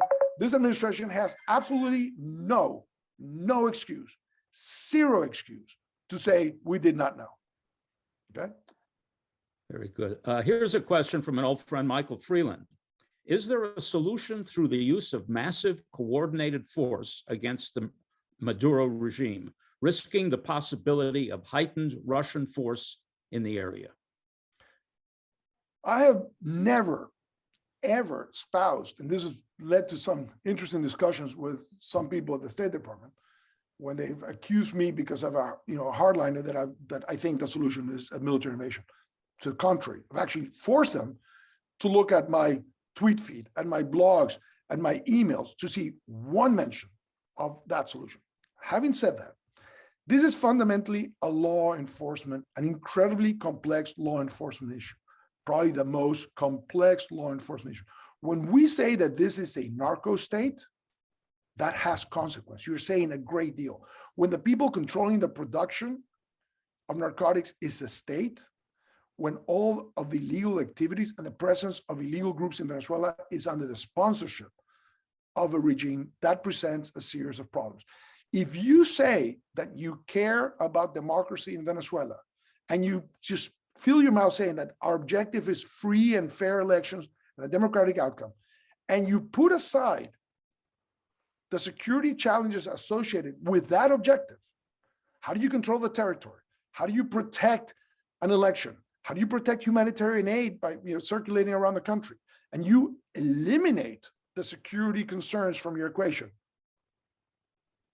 has absolutely no excuse, zero excuse to say we did not know. Okay. Very good. Here's a question from an old friend, Michael Freeland. Is there a solution through the use of massive coordinated force against the Maduro regime, risking the possibility of heightened Russian force in the area? I have never, ever espoused, and this has led to some interesting discussions with some people at the State Department, when they've accused me because of a hardliner that I think the solution is a military invasion. To the contrary, I've actually forced them to look at my tweet feed and my blogs and my emails to see one mention of that solution. Having said that, this is fundamentally a law enforcement, an incredibly complex law enforcement issue, probably the most complex law enforcement issue. When we say that this is a narco state, that has consequence. You're saying a great deal. When the people controlling the production of narcotics is a state, when all of the illegal activities and the presence of illegal groups in Venezuela is under the sponsorship of a regime, that presents a series of problems. If you say that you care about democracy in Venezuela, and you just fill your mouth saying that our objective is free and fair elections and a democratic outcome, and you put aside the security challenges associated with that objective, how do you control the territory? How do you protect an election? How do you protect humanitarian aid by circulating around the country? And you eliminate the security concerns from your equation,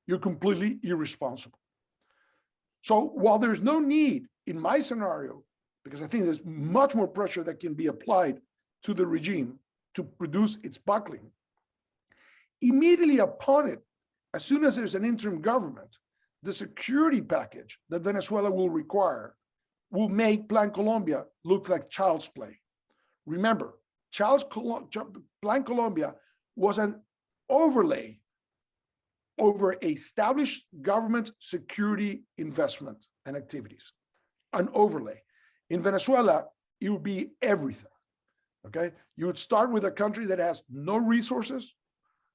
you're completely irresponsible. So while there's no need in my scenario, because I think there's much more pressure that can be applied to the regime to produce its buckling, immediately upon it, as soon as there's an interim government, the security package that Venezuela will require will make Plan Colombia look like child's play. Remember, Plan Colombia was an overlay over established government security investment and activities, an overlay. In Venezuela, it would be everything, okay? You would start with a country that has no resources,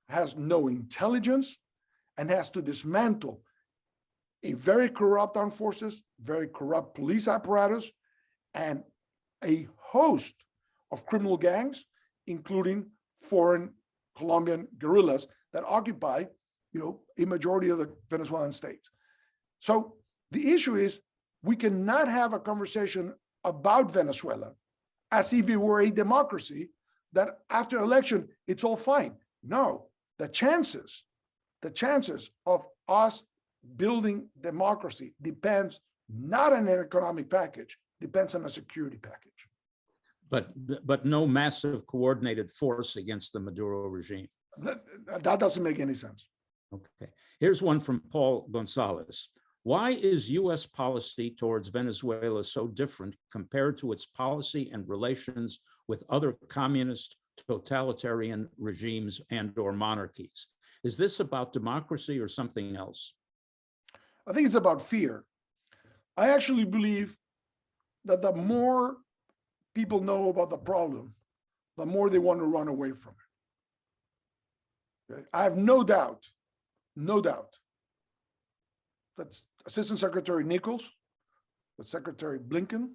has no intelligence, and has to dismantle a very corrupt armed forces, very corrupt police apparatus, and a host of criminal gangs, including foreign Colombian guerrillas that occupy, a majority of the Venezuelan states. So the issue is we cannot have a conversation about Venezuela as if it were a democracy that after election, it's all fine. No, the chances of us building democracy depends not on an economic package, depends on a security package. But no massive coordinated force against the Maduro regime. That doesn't make any sense. Okay, here's one from Paul Gonzalez. Why is US policy towards Venezuela so different compared to its policy and relations with other communist totalitarian regimes and or monarchies? Is this about democracy or something else? I think it's about fear. I actually believe that the more people know about the problem, the more they want to run away from it. Okay? I have no doubt that Assistant Secretary Nichols, that Secretary Blinken,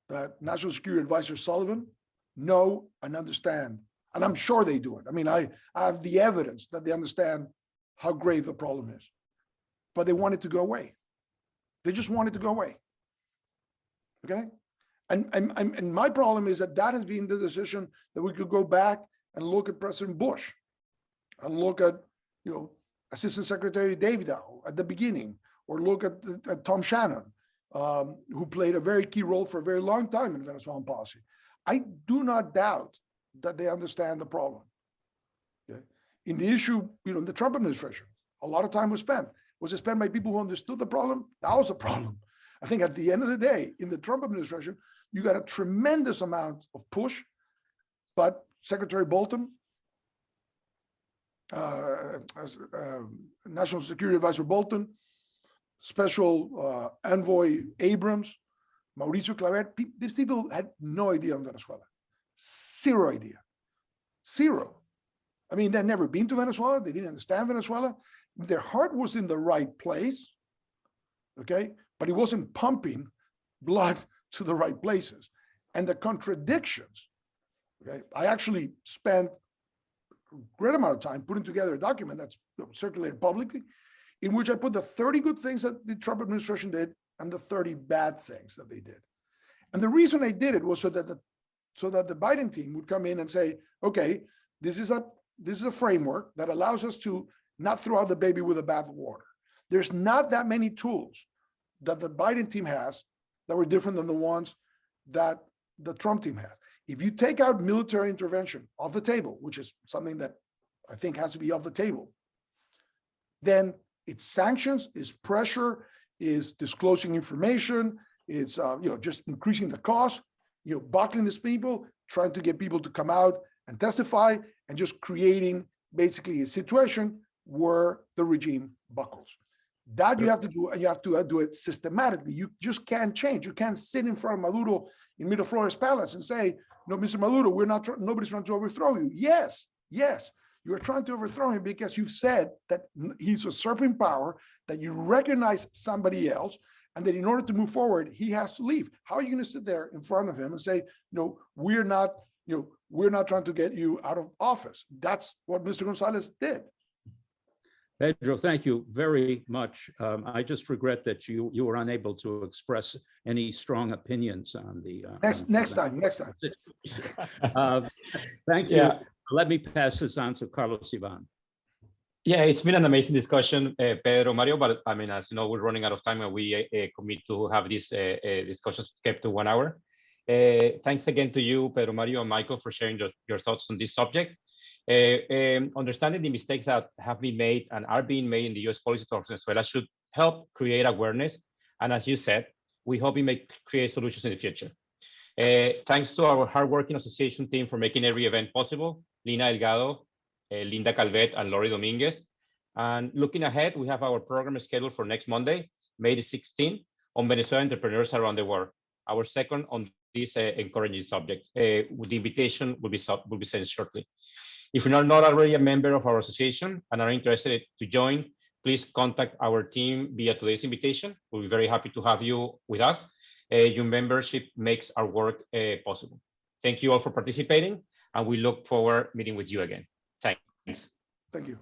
that National Security Advisor Sullivan know and understand, and I'm sure they do it. I mean, I have the evidence that they understand how grave the problem is, but they want it to go away. They just want it to go away. Okay? And my problem is that has been the decision that we could go back and look at President Bush and look at, Assistant Secretary Davidow at the beginning, or look at Tom Shannon, who played a very key role for a very long time in Venezuelan policy. I do not doubt that they understand the problem. Okay? In the issue, in the Trump administration, a lot of time was spent. Was it spent by people who understood the problem? That was a problem. I think at the end of the day, in the Trump administration, you got a tremendous amount of push, but Secretary Bolton, National Security Advisor Bolton, Special Envoy Abrams, Mauricio Claver, these people had no idea on Venezuela. Zero idea. Zero. I mean, they'd never been to Venezuela. They didn't understand Venezuela. Their heart was in the right place, okay? But it wasn't pumping blood to the right places. And the contradictions, okay? I actually spent a great amount of time putting together a document that's circulated publicly, in which I put the 30 good things that the Trump administration did and the 30 bad things that they did. And the reason I did it was so that the Biden team would come in and say, okay, this is a framework that allows us to not throw out the baby with the bathwater. There's not that many tools that the Biden team has that were different than the ones that the Trump team has. If you take out military intervention off the table, which is something that I think has to be off the table, then it's sanctions, it's pressure, is disclosing information, it's just increasing the cost, buckling these people, trying to get people to come out and testify, and just creating basically a situation where the regime buckles. That you have to do, and you have to do it systematically. You just can't change. You can't sit in front of Maduro in Miraflores Palace and say, no, Mr. Maduro, nobody's trying to overthrow you. Yes, you're trying to overthrow him because you've said that he's usurping power, that you recognize somebody else, and that in order to move forward, he has to leave. How are you going to sit there in front of him and say, no, we're not trying to get you out of office? That's what Mr. Gonzalez did. Pedro, thank you very much. I just regret that you were unable to express any strong opinions on the next time. Thank you. Yeah. Let me pass this on to Carlos Ivan. Yeah, it's been an amazing discussion, Pedro, Mario, but I mean, as you know, we're running out of time and we commit to have these discussions kept to 1 hour. Thanks again to you, Pedro, Mario, and Michael for sharing your thoughts on this subject. Understanding the mistakes that have been made and are being made in the U.S. policy towards Venezuela should help create awareness. And as you said, we hope it may create solutions in the future. Thanks to our hardworking association team for making every event possible, Lina Delgado, Linda Calvet, and Lori Dominguez. And looking ahead, we have our program scheduled for next Monday, May the 16th, on Venezuelan entrepreneurs around the world. Our second on this encouraging subject. The invitation will be sent shortly. If you're not already a member of our association and are interested to join, please contact our team via today's invitation. We'll be very happy to have you with us. Your membership makes our work possible. Thank you all for participating, and we look forward meeting with you again. Thanks. Thank you.